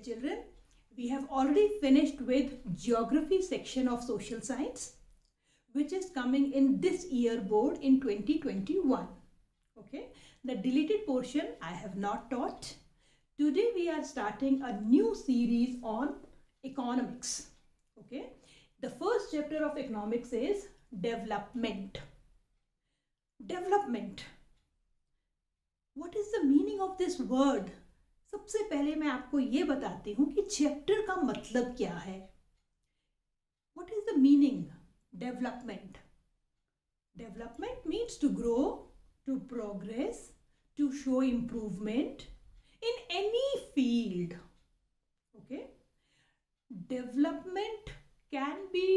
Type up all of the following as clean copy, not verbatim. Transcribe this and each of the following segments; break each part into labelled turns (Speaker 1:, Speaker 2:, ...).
Speaker 1: children, we have already finished with geography section of social science, which is coming in this year board in 2021. Okay, the deleted portion I have not taught. Today we are starting a new series on economics. Okay, the first chapter of economics is development. Development. What is the meaning of this word? सबसे पहले मैं आपको ये बताती हूँ कि chapter का मतलब क्या है. What is the meaning? Development. Development means to grow, to progress, to show improvement in any field. Okay? Development can be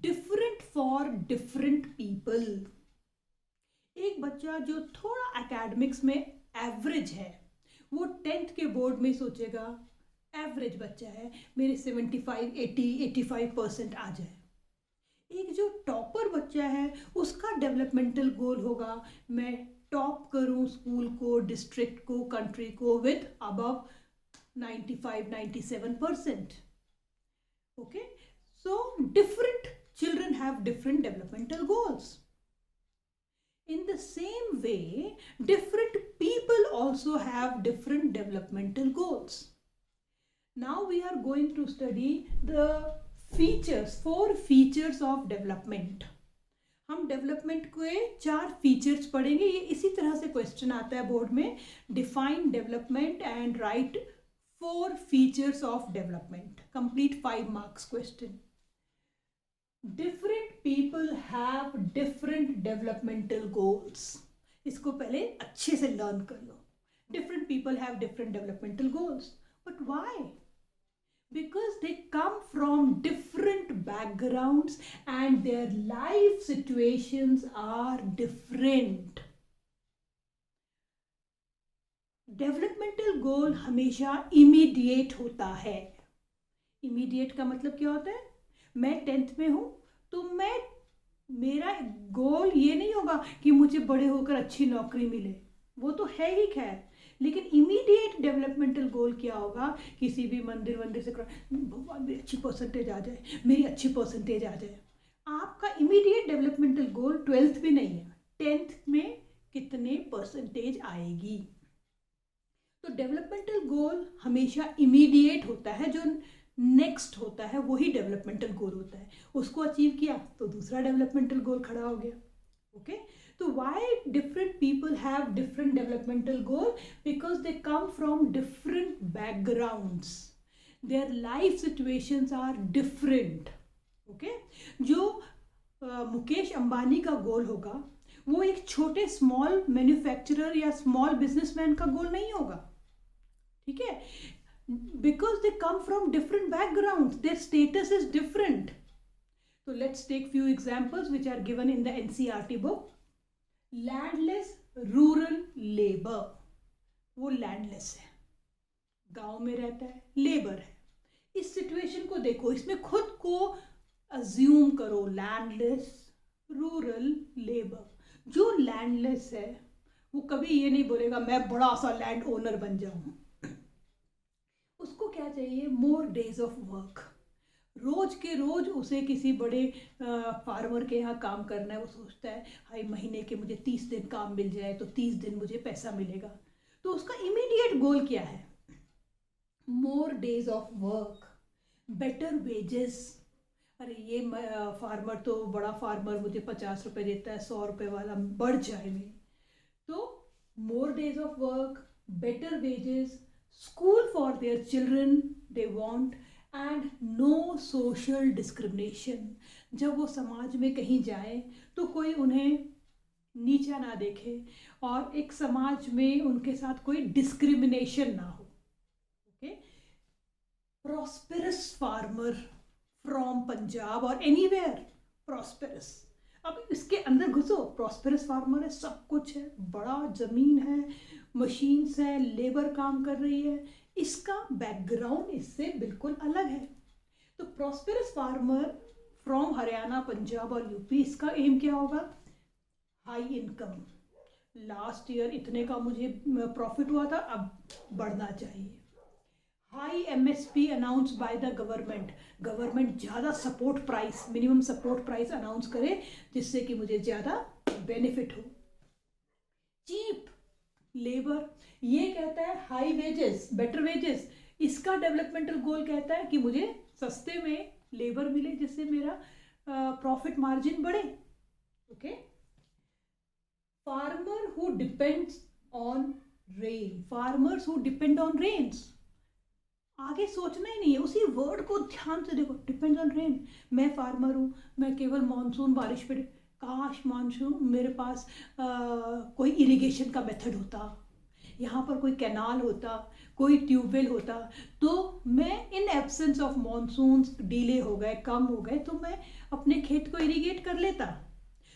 Speaker 1: different for different people. एक बच्चा जो थोड़ा एकेडमिक्स में एवरेज है, वो 10th के बोर्ड में सोचेगा एवरेज बच्चा है, मेरे 75, 80, 85% आ जाए. एक जो टॉपर बच्चा है उसका डेवलपमेंटल गोल होगा मैं टॉप करूं स्कूल को, डिस्ट्रिक्ट को, कंट्री को with above 95, 97%. Okay, so different children have different developmental goals. In the same way, different people also have different developmental goals. Now we are going to study the features, 4 features of development. हम development के 4 features पढ़ेंगे. ये इसी तरह से question आता है board में. Define development and right 4 features of development. Complete 5 marks question. Different people have different developmental goals. इसको पहले अच्छे से लर्न कर लो. Different people have different developmental goals. But why? Because they come from different backgrounds and their life situations are different. Developmental goal हमेशा immediate होता है. Immediate का मतलब क्या होता है? मैं 10th में हूँ तो मेरा गोल ये नहीं होगा कि मुझे बड़े होकर अच्छी नौकरी मिले, वो तो है ही खैर. लेकिन इमीडिएट डेवलपमेंटल गोल क्या होगा? किसी भी मंदिर से भगवान मेरी अच्छी परसेंटेज आ जाए, मेरी अच्छी परसेंटेज आ जाए. आपका इमीडिएट डेवलपमेंटल गोल 12th में नहीं है, 10th में कितने परसेंटेज आएगी. तो डेवलपमेंटल गोल हमेशा इमीडिएट होता है. जो नेक्स्ट होता है वही डेवलपमेंटल गोल होता है. उसको अचीव किया तो दूसरा डेवलपमेंटल गोल खड़ा हो गया. ओके, तो why different people have different developmental goal? Because they come from different backgrounds, their life situations are different. Okay, जो मुकेश अंबानी का गोल होगा वो एक छोटे स्मॉल मैन्युफैक्चरर या स्मॉल बिजनेसमैन का गोल नहीं होगा. ठीक है, because they come from different backgrounds, their status is different. So let's take few examples which are given in the NCERT book. Landless rural labor. वो लैंडलेस है, गांव में रहता है, लेबर है. इस सिचुएशन को देखो, इसमें खुद को अज्यूम करो. Landless rural labour. जो लैंडलेस है वो कभी ये नहीं बोलेगा मैं बड़ा सा लैंड ओनर बन जाऊं. उसको क्या चाहिए? More days of work. रोज के रोज उसे किसी बड़े फार्मर के यहाँ काम करना है. वो सोचता है हाई महीने के मुझे 30 दिन काम मिल जाए तो 30 दिन मुझे पैसा मिलेगा. तो उसका इमीडिएट गोल क्या है? मोर days of work, better wages. अरे ये फार्मर तो बड़ा फार्मर मुझे 50 रुपये देता है, 100 रुपये वाला बढ़ जाए मेरे. तो मोर days of work, better wages, school for their children they want, and no social discrimination. जब वो समाज में कहीं जाए तो कोई उन्हें नीचा ना देखे और एक समाज में उनके साथ कोई डिस्क्रिमिनेशन ना हो. Okay, prosperous farmer from Punjab और एनीवेयर. प्रॉस्पेरस. अब इसके अंदर घुसो, प्रॉस्पेरस फार्मर है, सब कुछ है, बड़ा ज़मीन है, मशीन्स है, लेबर काम कर रही है. इसका बैकग्राउंड इससे बिल्कुल अलग है. तो prosperous farmer from Haryana, Punjab और यूपी, इसका एम क्या होगा? High income. लास्ट ईयर इतने का मुझे प्रॉफिट हुआ था, अब बढ़ना चाहिए. High MSP announce by the government, government ज़्यादा support price, minimum support price announce करे जिससे कि मुझे ज़्यादा बेनिफिट हो। चीप लेबर, ये कहता है हाई वेजेस, बेटर वेजेस। इसका डेवलपमेंटल गोल कहता है कि मुझे सस्ते में लेबर मिले जिससे मेरा प्रॉफिट मार्जिन बढ़े। Okay, farmer who depends on rain, farmers who depend on rains, आगे सोचना ही नहीं है, उसी वर्ड को ध्यान से देखो, डिपेंड्स ऑन रेन। मैं फार्मर हूँ, मैं केवल मानसून बारिश पे, काश मानसून मेरे पास कोई इरिगेशन का मेथड होता, यहाँ पर कोई कैनाल होता, कोई ट्यूबवेल होता, तो मैं in absence of monsoon delay हो गए, कम हो गए, तो मैं अपने खेत को इरिगेट कर लेता।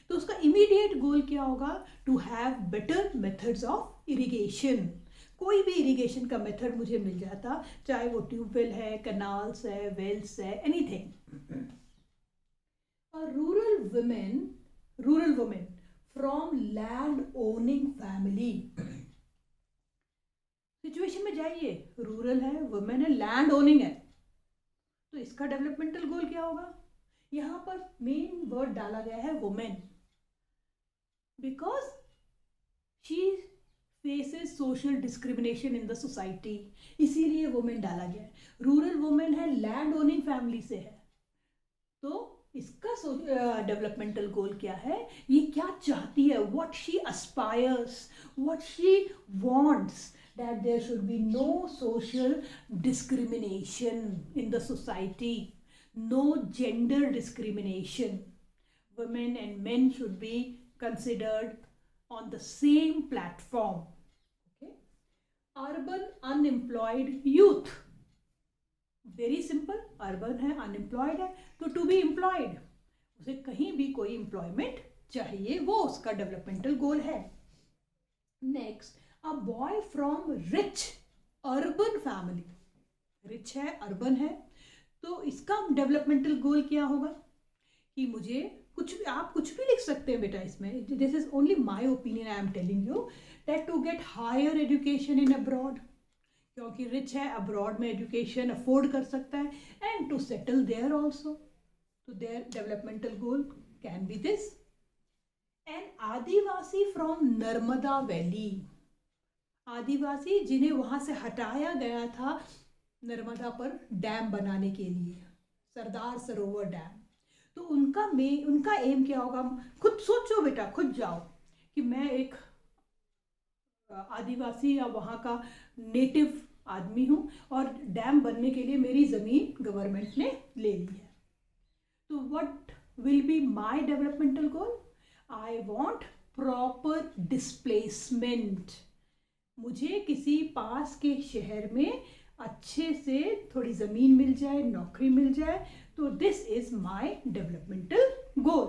Speaker 1: तो उसका इमीडिएट गोल क्या होगा? To have better methods of irrigation. कोई भी इरिगेशन का मेथड मुझे मिल जाता, चाहे वो ट्यूबवेल है, कैनाल्स है, वेल्स है, एनीथिंग। और rural women from land owning family, situation में जाइए, रूरल है, वुमेन है, लैंड ओनिंग है, तो इसका डेवलपमेंटल गोल क्या होगा? यहां पर मेन वर्ड डाला गया है women, because she faces social discrimination in the society, इसीलिए वुमेन डाला गया है। रूरल वुमेन है, लैंड ओनिंग फैमिली से है, तो इसका डेवलपमेंटल गोल क्या है? ये क्या चाहती है? What she aspires, what she wants, that there should be no social discrimination in the society, no gender discrimination. Women and men should be considered on the same platform. Okay? Urban unemployed youth, very simple, urban है, unemployed है, तो to be employed, उसे कहीं भी कोई employment चाहिए, वो उसका developmental goal है। Next, a boy from rich urban family, rich है, अर्बन है, तो इसका डेवलपमेंटल गोल क्या होगा? कि मुझे कुछ भी, आप कुछ भी लिख सकते हैं बेटा इसमें, this is only my opinion, I am telling you that to get higher education in abroad, क्योंकि रिच है, अब्रॉड में एजुकेशन अफोर्ड कर सकता है, and to settle there also, तो there developmental goal can be this. An Adivasi from Narmada valley, Adivasi जिन्हें वहां से हटाया गया था नर्मदा पर डैम बनाने के लिए, सरदार सरोवर डैम, तो उनका एम क्या होगा? खुद सोचो बेटा, खुद जाओ कि मैं एक आदिवासी या वहाँ का नेटिव आदमी हूँ और डैम बनने के लिए मेरी ज़मीन गवर्नमेंट ने ले ली है, तो what will be my developmental goal? I want proper displacement, मुझे किसी पास के शहर में अच्छे से थोड़ी ज़मीन मिल जाए, नौकरी मिल जाए, तो this is my developmental goal.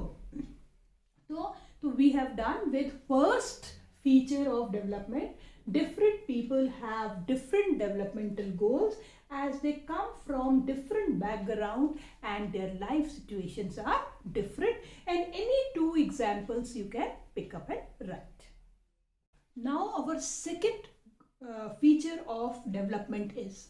Speaker 1: तो we have done with first feature of development. Different people have different developmental goals as they come from different background and their life situations are different, and any two examples you can pick up and write. Now our second feature of development is,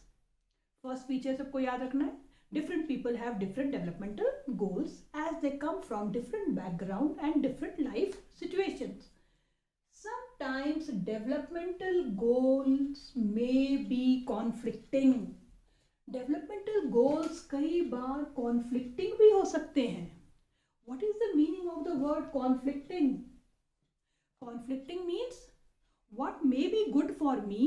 Speaker 1: first feature सबको याद रखना है, different people have different developmental goals as they come from different background and different life situations. Sometimes developmental goals may be conflicting. Developmental goals कई बार conflicting भी हो सकते हैं. What is the meaning of the word conflicting? Conflicting means what may be good for me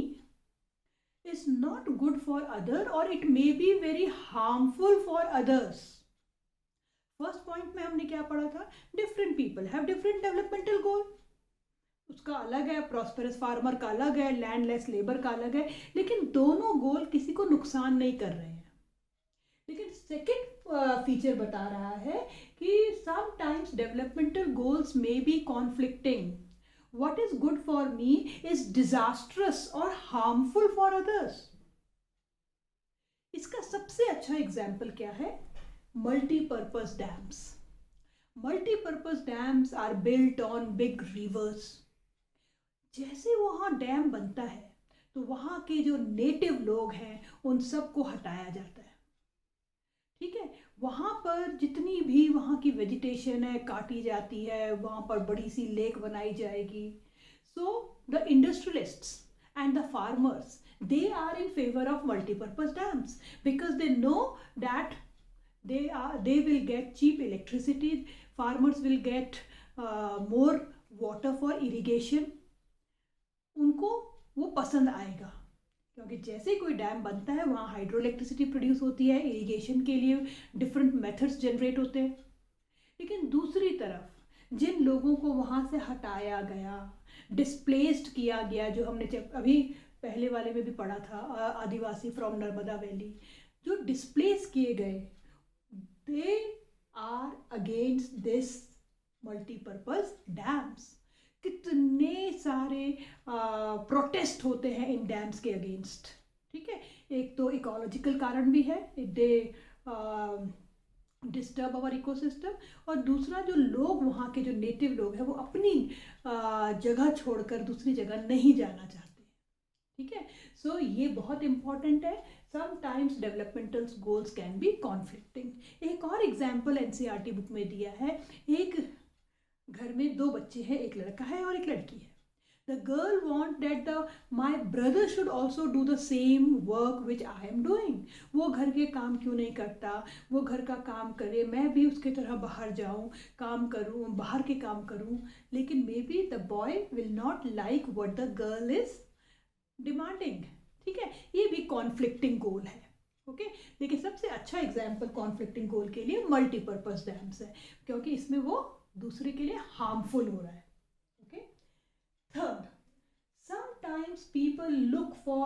Speaker 1: is not good for other, or it may be very harmful for others. First point में हमने क्या पढ़ा था? Different people have different developmental goal. उसका अलग है, prosperous farmer का अलग है, लैंडलेस लेबर का अलग है, लेकिन दोनों गोल किसी को नुकसान नहीं कर रहे हैं। लेकिन सेकंड फीचर बता रहा है कि sometimes developmental goals may be conflicting. What is good for me is disastrous और हार्मफुल फॉर अदर्स. इसका सबसे अच्छा एग्जाम्पल क्या है? Multipurpose dams. Multipurpose dams are built on big rivers. जैसे वहाँ डैम बनता है तो वहाँ के जो नेटिव लोग हैं उन सबको हटाया जाता है। ठीक है, वहाँ पर जितनी भी वहाँ की वेजिटेशन है काटी जाती है, वहाँ पर बड़ी सी लेक बनाई जाएगी। So the industrialists and the farmers, they are in favor of multi-purpose dams because they know that they will get cheap electricity, farmers will get more water for irrigation, उनको वो पसंद आएगा। क्योंकि जैसे कोई डैम बनता है वहाँ हाइड्रो इलेक्ट्रिसिटी प्रोड्यूस होती है, इरिगेशन के लिए डिफरेंट मेथड्स जनरेट होते हैं। लेकिन दूसरी तरफ जिन लोगों को वहाँ से हटाया गया, डिस्प्लेस्ड किया गया, जो हमने अभी पहले वाले में भी पढ़ा था, आदिवासी फ्रॉम नर्मदा वैली, जो डिस्प्लेस किए गए, they are against this multipurpose dams. कितने सारे प्रोटेस्ट होते हैं इन डैम्स के अगेंस्ट। ठीक है, एक तो इकोलॉजिकल कारण भी है, दे डिस्टर्ब आवर इकोसिस्टम, और दूसरा जो लोग वहाँ के जो नेटिव लोग हैं वो अपनी जगह छोड़कर दूसरी जगह नहीं जाना चाहते। ठीक है, सो ये बहुत इंपॉर्टेंट है। Sometimes developmental goals can be conflicting. एक और एग्जाम्पल एनसीईआरटी बुक में दिया है। एक घर में दो बच्चे हैं, एक लड़का है और एक लड़की है। The girl want that my brother should also do the same work which I am doing. वो घर के काम क्यों नहीं करता, वो घर का काम करे, मैं भी उसके तरह बाहर जाऊँ, काम करूँ, बाहर के काम करूँ। लेकिन may be the boy will not like what the girl is demanding. ठीक है, ये भी कॉन्फ्लिक्टिंग गोल है। ओके, लेकिन सबसे अच्छा एग्जाम्पल कॉन्फ्लिक्टिंग गोल के लिए मल्टीपर्पज डैम्स है, क्योंकि इसमें वो दूसरे के लिए हार्मफुल हो रहा है। Okay, third, sometimes people look for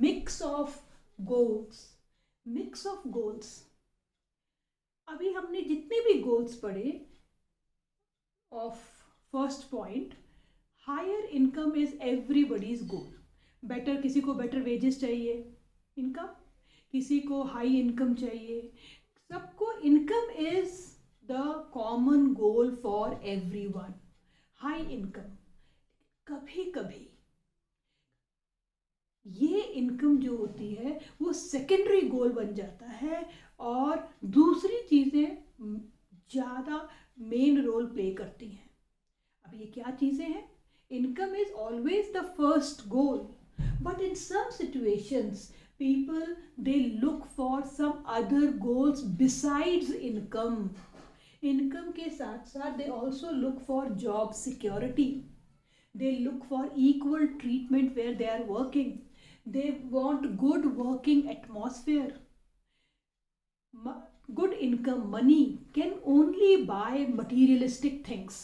Speaker 1: mix of goals. Mix of goals. अभी हमने जितने भी गोल्स पढ़े of first point, higher income is everybody's goal. Better, किसी को बेटर वेजेस चाहिए, इनकम, किसी को हाई इनकम चाहिए, सबको income is the common goal for everyone, high income. कभी कभी ये इनकम जो होती है वो सेकेंडरी गोल बन जाता है और दूसरी चीज़ें ज़्यादा मेन रोल प्ले करती हैं। अब ये क्या चीज़ें हैं? Income is always the first goal, but in some situations people they look for some other goals besides income. Income के साथ साथ they also look for job security. They look for equal treatment where they are working. They want good working atmosphere. Good income, money can only buy materialistic things.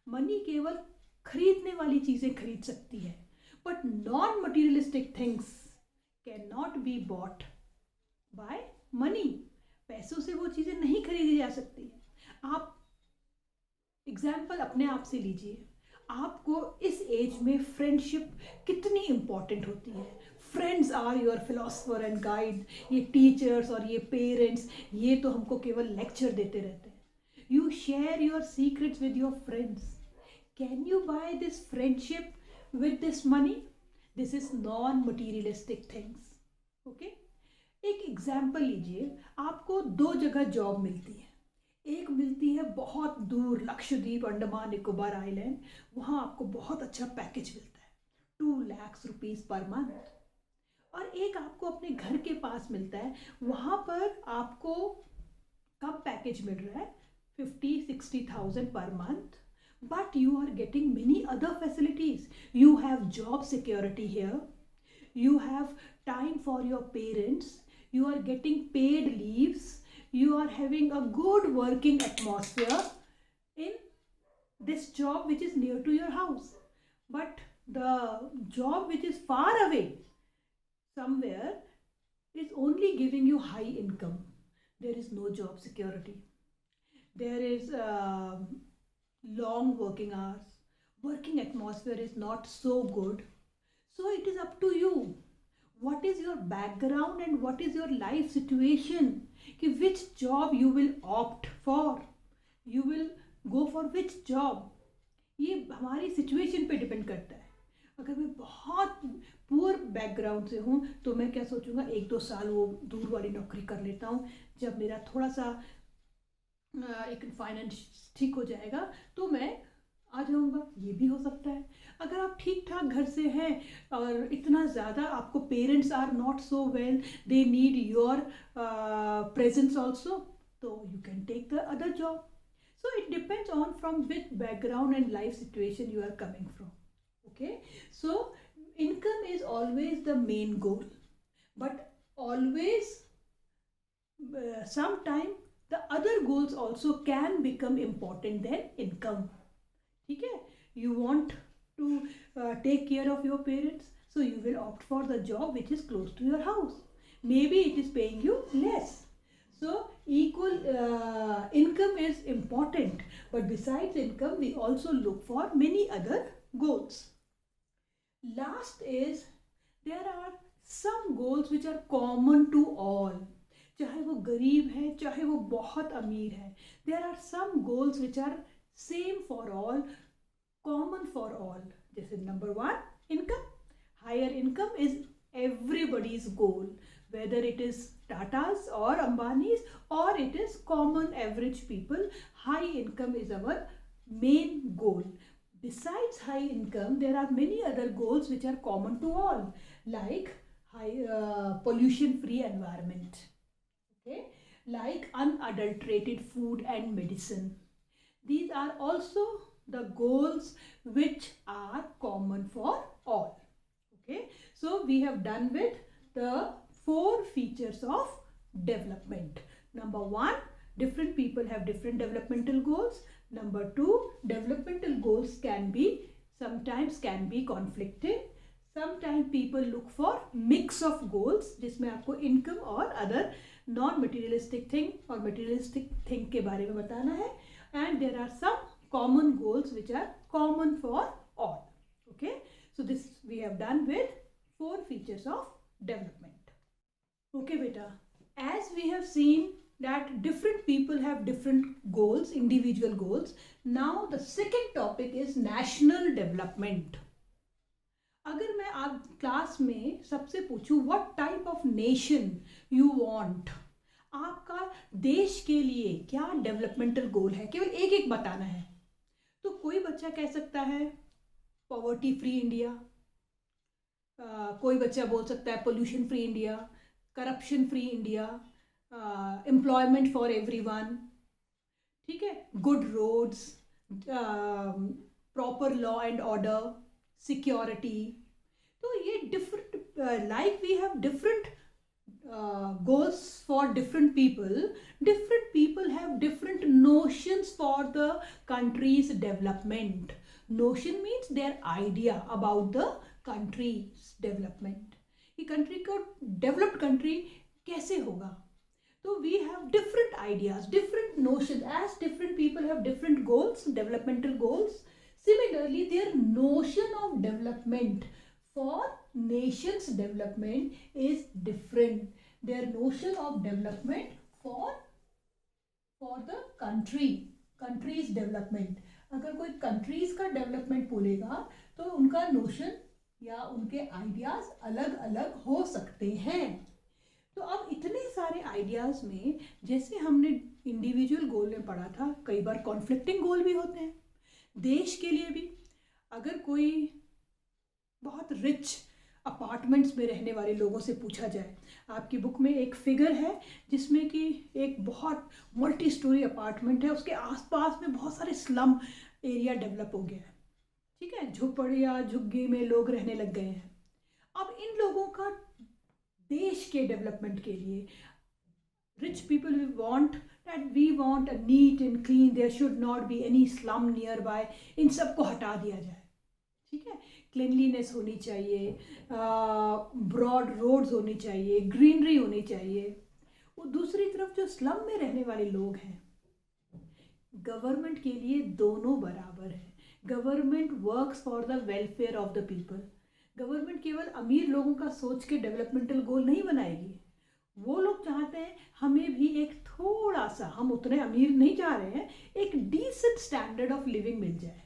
Speaker 1: Money केवल खरीदने वाली चीज़ें खरीद सकती है, but non-materialistic things cannot be bought by money. पैसों से वो चीज़ें नहीं खरीदी जा सकती। आप एग्जाम्पल अपने आप से लीजिए, आपको इस एज में फ्रेंडशिप कितनी इम्पॉर्टेंट होती है। Friends are your philosopher and guide. ये टीचर्स और ये पेरेंट्स, ये तो हमको केवल लेक्चर देते रहते हैं। You share your secrets with your friends. Can you buy this friendship with this money? This is non materialistic things. Okay, एक एग्जाम्पल लीजिए, आपको दो जगह जॉब मिलती है। एक मिलती है बहुत दूर, लक्षद्वीप, अंडमान निकोबार आइलैंड, वहाँ आपको बहुत अच्छा पैकेज मिलता है, 2 लाख रुपीज़ पर मंथ। और एक आपको अपने घर के पास मिलता है, वहाँ पर आपको कम पैकेज मिल रहा है, 50-60,000 per month, but you are getting many other facilities. You have job security here, you have time for your parents, you are getting paid leaves, you are having a good working atmosphere in this job which is near to your house. But the job which is far away somewhere is only giving you high income. There is no job security. There is long working hours. Working atmosphere is not so good. So it is up to you. What is your background and what is your life situation? कि which job you will opt for? You will go for which job? ये हमारी situation पे depend करता है। अगर मैं बहुत poor background से हूँ तो मैं क्या सोचूंगा, 1-2 साल वो दूर वाली नौकरी कर लेता हूँ, जब मेरा थोड़ा सा एक फाइनेंस ठीक हो जाएगा तो मैं आ जाऊंगा। ये भी हो सकता है। अगर आप ठीक ठाक घर से हैं और इतना ज़्यादा आपको parents are not so well, they need your presence also, तो you can take the other job. So it depends on from which background and life situation you are coming from. Okay, so income is always the main goal, but always sometime the other goals also can become important than income. ठीक है, you want to take care of your parents, so you will opt for the job which is close to your house. Maybe it is paying you less. So equal income is important, but besides income we also look for many other goals. Last is, there are some goals which are common to all. चाहे वो गरीब है चाहे वो बहुत अमीर है, there are some goals which are same for all, common for all. जैसे number 1, income. Higher income is everybody's goal, whether it is Tata's or Ambani's or it is common average people. High income is our main goal. Besides high income, there are many other goals which are common to all, like high pollution-free environment, okay, like unadulterated food and medicine. These are also the goals which are common for all. Okay, so we have done with the 4 features of development. Number 1, different people have different developmental goals. Number 2, developmental goals sometimes can be conflicting. Sometimes people look for mix of goals जिसमें आपको income और other non materialistic thing और materialistic thing के बारे में बताना है. And there are some common goals which are common for all. Okay, so this we have done with 4 features of development. Okay beta, as we have seen that different people have different goals, individual goals. Now the second topic is national development. अगर मैं आप class में सबसे पूछूं what type of nation you want, आपका देश के लिए क्या डेवलपमेंटल गोल है, केवल एक बताना है, तो कोई बच्चा कह सकता है पॉवर्टी फ्री इंडिया, कोई बच्चा बोल सकता है pollution free India, corruption free India, employment for everyone, ठीक है, good roads, proper law and order, security. तो ये different, like we have different goals for different people have different notions for the country's development. Notion means their idea about the country's development. ये country को developed country कैसे होगा, तो we have different ideas, different notions. As different people have different goals, developmental goals, similarly their notion of development for nation's development is different. Their notion of development for the country's development. अगर कोई countries का development बोलेगा तो उनका notion या उनके ideas अलग अलग हो सकते हैं. तो अब इतने सारे आइडियाज़ में, जैसे हमने इंडिविजुअल गोल में पढ़ा था, कई बार कॉन्फ्लिक्टिंग गोल भी होते हैं. देश के लिए भी अगर कोई बहुत रिच अपार्टमेंट्स में रहने वाले लोगों से पूछा जाए, आपकी बुक में एक फिगर है जिसमें कि एक बहुत मल्टी स्टोरी अपार्टमेंट है, उसके आसपास में बहुत सारे स्लम एरिया डेवलप हो गया है, ठीक है, झोपड़ियाँ झुग्गी में लोग रहने लग गए हैं. अब इन लोगों का देश के डेवलपमेंट के लिए, rich people we want a neat and clean, there should not be any slum nearby, इन सबको हटा दिया जाए, ठीक है, क्लीनलीनेस होनी चाहिए, ब्रॉड रोड्स होनी चाहिए, ग्रीनरी होनी चाहिए. वो दूसरी तरफ जो स्लम में रहने वाले लोग हैं, गवर्नमेंट के लिए दोनों बराबर है. Government works for the welfare of the people. Government केवल अमीर लोगों का सोच के डेवलपमेंटल गोल नहीं बनाएगी. वो लोग चाहते हैं हमें भी एक थोड़ा सा, हम उतने अमीर नहीं चाह रहे हैं, एक डिसेंट स्टैंडर्ड ऑफ लिविंग मिल जाए.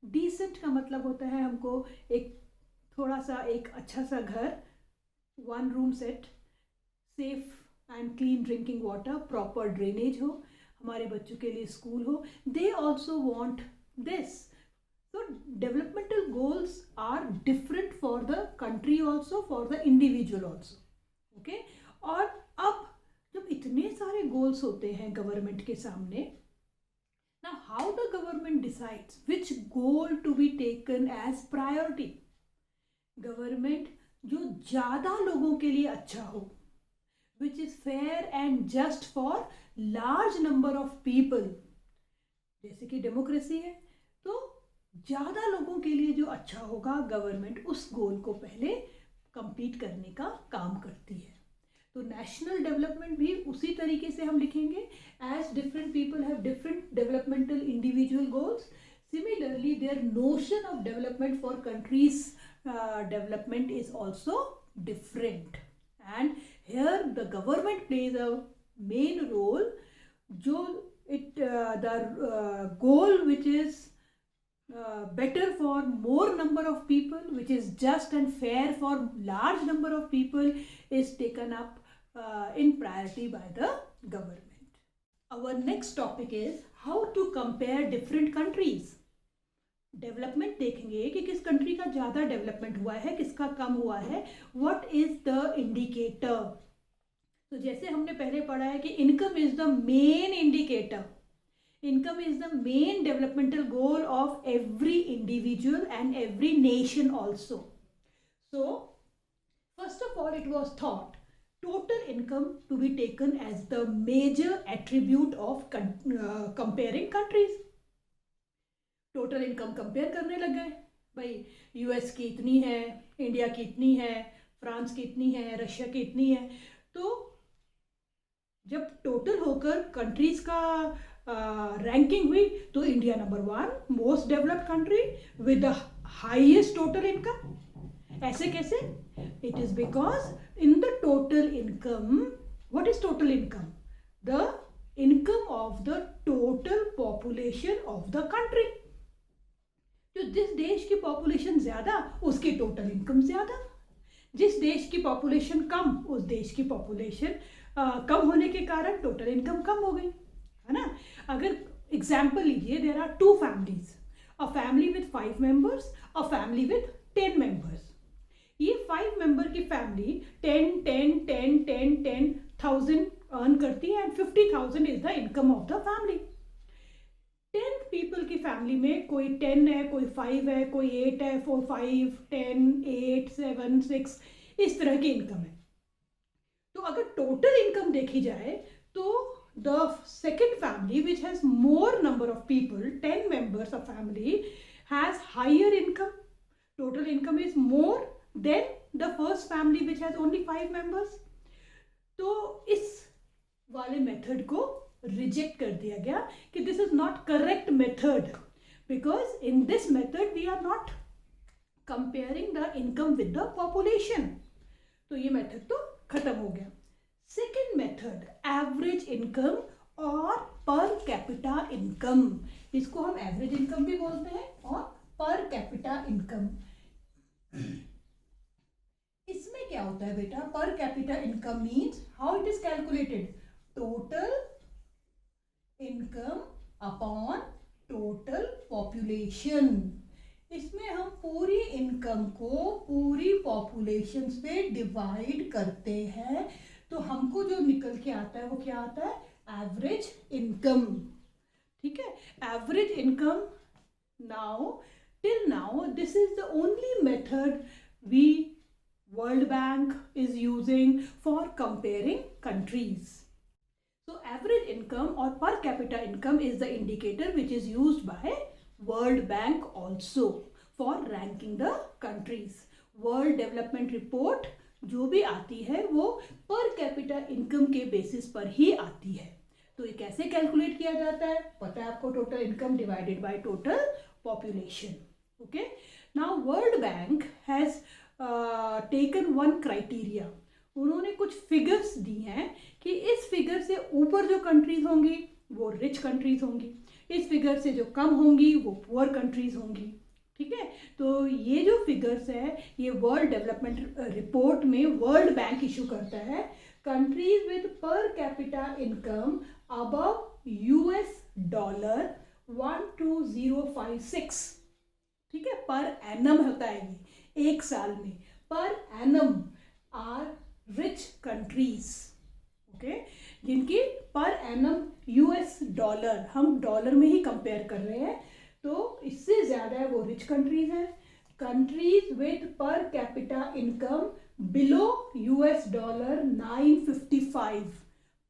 Speaker 1: डिसेंट का मतलब होता है हमको एक थोड़ा सा एक अच्छा सा घर, 1 room set, safe and clean drinking water, proper drainage हो, हमारे बच्चों के लिए स्कूल हो. They also want this. So developmental goals are different for the country also, for the individual also. Okay? और अब जब इतने सारे गोल्स होते हैं गवर्नमेंट के सामने, now how the government decides which goal to be taken as priority? Government जो ज़्यादा लोगों के लिए अच्छा हो, which is fair and just for large number of people, जैसे कि डेमोक्रेसी है, तो ज़्यादा लोगों के लिए जो अच्छा होगा, गवर्नमेंट उस गोल को पहले कंप्लीट करने का काम करती है. तो नेशनल डेवलपमेंट भी उसी तरीके से हम लिखेंगे. As different people have different developmental individual goals, similarly their notion of development for countries development is also different. And here the government plays a main role. जो the goal which is better for more number of people, which is just and fair for large number of people, is taken up in priority by the government. Our next topic is how to compare different countries. Development देखेंगे कि किस country का ज़्यादा development हुआ है, किसका कम हुआ है. What is the indicator? तो जैसे हमने पहले पढ़ा है कि income is the main indicator. Income is the main developmental goal of every individual and every nation also. So, first of all, it was thought total income to be taken as the major attribute of comparing countries. Total income compare करने लग गए. भाई US की इतनी है, India की इतनी है, फ्रांस की इतनी है, रशिया की इतनी है. तो जब टोटल होकर कंट्रीज का रैंकिंग हुई तो India number 1 most developed country with the highest total income. ऐसे कैसे? It is because in the total income, what is total income? The income of the total population of the country. जो जिस देश की population ज्यादा उसकी total income ज्यादा, जिस देश की पॉपुलेशन कम उस देश की पॉपुलेशन कम होने के कारण टोटल इनकम कम हो गई, है ना. अगर एग्जाम्पल लीजिए, there are 2 families, a family with 5 members, a family with 10 members. ये 5 मेंबर की फैमिली 10,000 अर्न करती है and 50,000 is the income of the family. 10 people की फैमिली में कोई 10 है, कोई 5 है, कोई 8 है, 4, 5, 10, 8, 7, 6 इस तरह की इनकम है. तो अगर टोटल इनकम देखी जाए तो the second family, which has more number of people, 10 members of family, has higher income. Total income is more than the first family which has only 5 members. तो इस वाले मेथड को रिजेक्ट कर दिया गया कि this is not correct method, because in this method we are not comparing the income with the population. तो ये मेथड तो खत्म हो गया. सेकेंड मेथड, एवरेज इनकम और पर कैपिटा इनकम. इसको हम एवरेज इनकम भी बोलते हैं और पर कैपिटा इनकम. इसमें क्या होता है बेटा? Per capita income means how it is calculated, total income upon total population. इसमें हम पूरी इनकम को पूरी पॉपुलेशन पे डिवाइड करते हैं, तो हमको जो निकल के आता है वो क्या आता है? Average income. ठीक है, average income. Now till now this is the only method we World Bank is using for comparing countries. So average income or per capita income is the indicator which is used by World Bank also for ranking the countries. World Development Report जो भी आती है वो per capita income के basis पर ही आती है. तो ये कैसे कैलकुलेट किया जाता है? पता है आपको, total income divided by total population. Okay, now world bank has taken one criteria. उन्होंने कुछ फिगर्स दी हैं कि इस फिगर से ऊपर जो कंट्रीज होंगी वो रिच कंट्रीज होंगी, इस फिगर से जो कम होंगी वो पुअर कंट्रीज होंगी. ठीक है। तो ये जो फिगर्स है ये वर्ल्ड डेवलपमेंट रिपोर्ट में वर्ल्ड बैंक इशू करता है। Countries with per capita income above US dollar 12056, ठीक है, पर एनम होता है ये एक साल में, per annum are rich countries, okay, जिनकी पर एनम यूएस डॉलर, हम डॉलर में ही कंपेयर कर रहे हैं, तो इससे ज़्यादा है वो रिच कंट्रीज हैं। Countries with per capita income below US dollar 955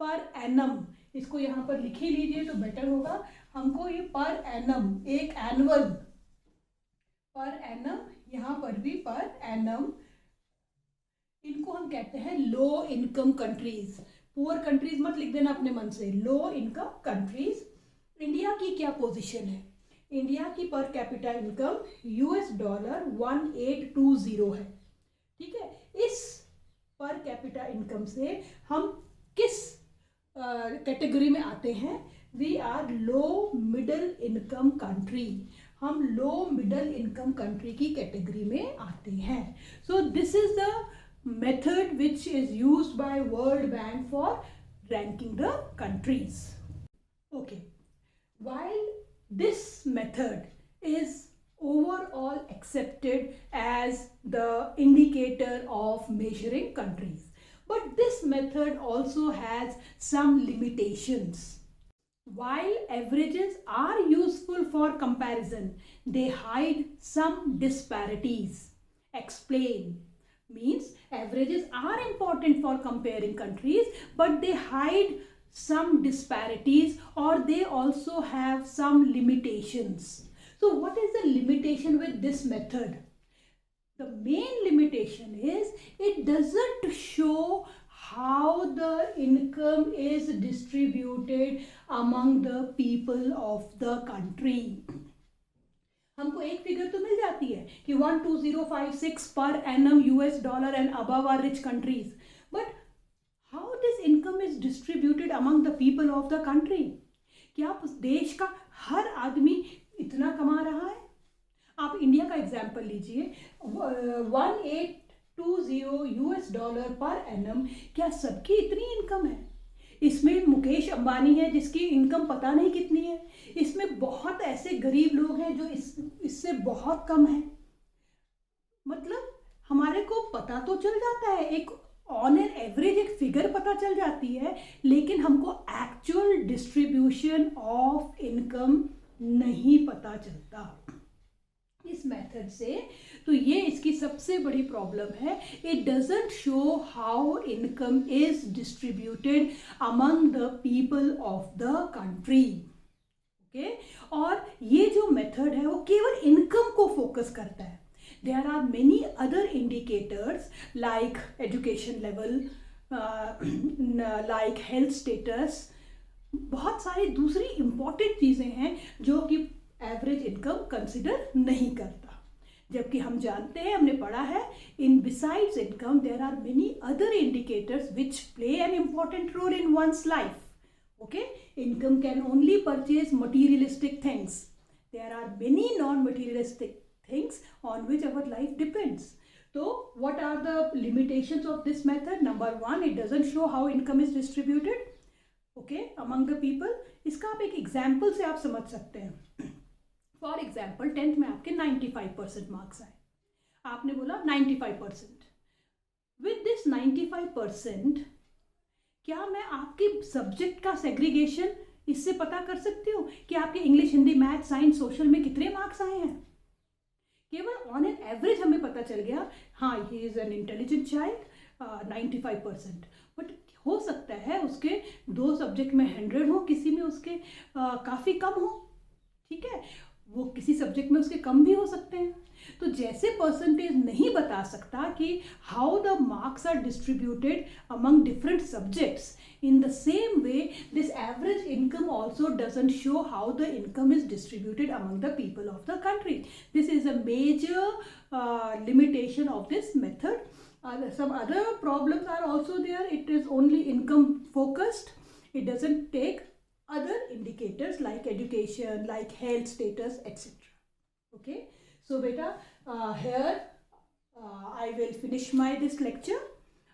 Speaker 1: per annum, इसको यहाँ पर लिख ही लीजिए तो बेटर होगा हमको। ये पर एनम, एक एनुअल पर एनम, यहाँ पर भी पर एनम, इनको हम कहते हैं low income countries. Poor countries मत लिख देना अपने मन से, लो इनकम कंट्रीज। इंडिया की क्या पोजीशन है? इंडिया की per capita income US dollar 1820 है, ठीक है। इस पर कैपिटा इनकम से हम किस कैटेगरी में आते हैं? We are low middle income country, हम लो मिडिल इनकम कंट्री की कैटेगरी में आते हैं। So this is the method which is used by World Bank for ranking the countries. Okay, while this method is overall accepted as the indicator of measuring countries, but this method also has some limitations. While averages are useful for comparison, they hide some disparities. Explain. Means averages are important for comparing countries, but they hide some disparities or they also have some limitations. So what is the limitation with this method? The main limitation is it doesn't show how the income is distributed among the people of the country. हमको एक figure तो मिल जाती है कि 12056 per annum US dollar and above are rich countries, but how this income is distributed among the people of the country? क्या उस देश का हर आदमी इतना कमा रहा है? आप इंडिया का एग्जाम्पल लीजिए, 1820 यूएस डॉलर पर एनम, क्या सबकी इतनी इनकम है? इसमें मुकेश अंबानी है जिसकी इनकम पता नहीं कितनी है, इसमें बहुत ऐसे गरीब लोग हैं जो इससे बहुत कम है। मतलब हमारे को पता तो चल जाता है, एक ऑन एन एवरेज एक फिगर पता चल जाती है, लेकिन हमको एक्चुअल डिस्ट्रीब्यूशन ऑफ इनकम नहीं पता चलता इस मेथड से। तो ये इसकी सबसे बड़ी प्रॉब्लम है, it doesn't show how income is distributed among the people of the country, okay. और ये जो मेथड है वो केवल इनकम को फोकस करता है। There are many other indicators like education level, like health status, बहुत सारी दूसरी इंपॉर्टेंट चीज़ें हैं जो कि एवरेज इनकम कंसिडर नहीं करता। जबकि हम जानते हैं, हमने पढ़ा है, in besides income there are many other indicators which play an important role in one's life, okay. Income can only purchase materialistic things, there are many non materialistic things on which our life depends. तो what are the limitations of this method? Number 1, it doesn't show how income is distributed, okay, among the people. इसका आप एक example से आप समझ सकते हैं। For example 10th में आपके 95% मार्क्स आए, आपने बोला 95%। विद दिस 95% क्या मैं आपके सब्जेक्ट का सेग्रीगेशन इससे पता कर सकती हूँ कि आपके English, Hindi, math, science, social में कितने मार्क्स आए हैं? केवल ऑन एन एवरेज हमें पता चल गया, हाँ he is an intelligent child, 95%। But हो सकता है उसके 2 सब्जेक्ट में 100 हो, किसी में उसके काफ़ी कम हो, ठीक है, वो किसी सब्जेक्ट में उसके कम भी हो सकते हैं। तो जैसे परसेंटेज नहीं बता सकता कि how the marks are distributed among different subjects, in the same way this average income also doesn't show how the income is distributed among the people of the country. This is a major limitation of this method. Some other problems are also there. It is only income focused. It doesn't take other indicators like education, like health status, etc. Okay. So beta, here I will finish my this lecture.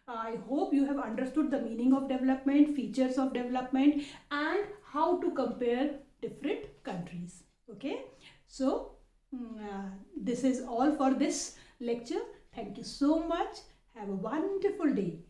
Speaker 1: I hope you have understood the meaning of development, features of development, and how to compare different countries. Okay, so this is all for this lecture. Thank you so much. Have a wonderful day.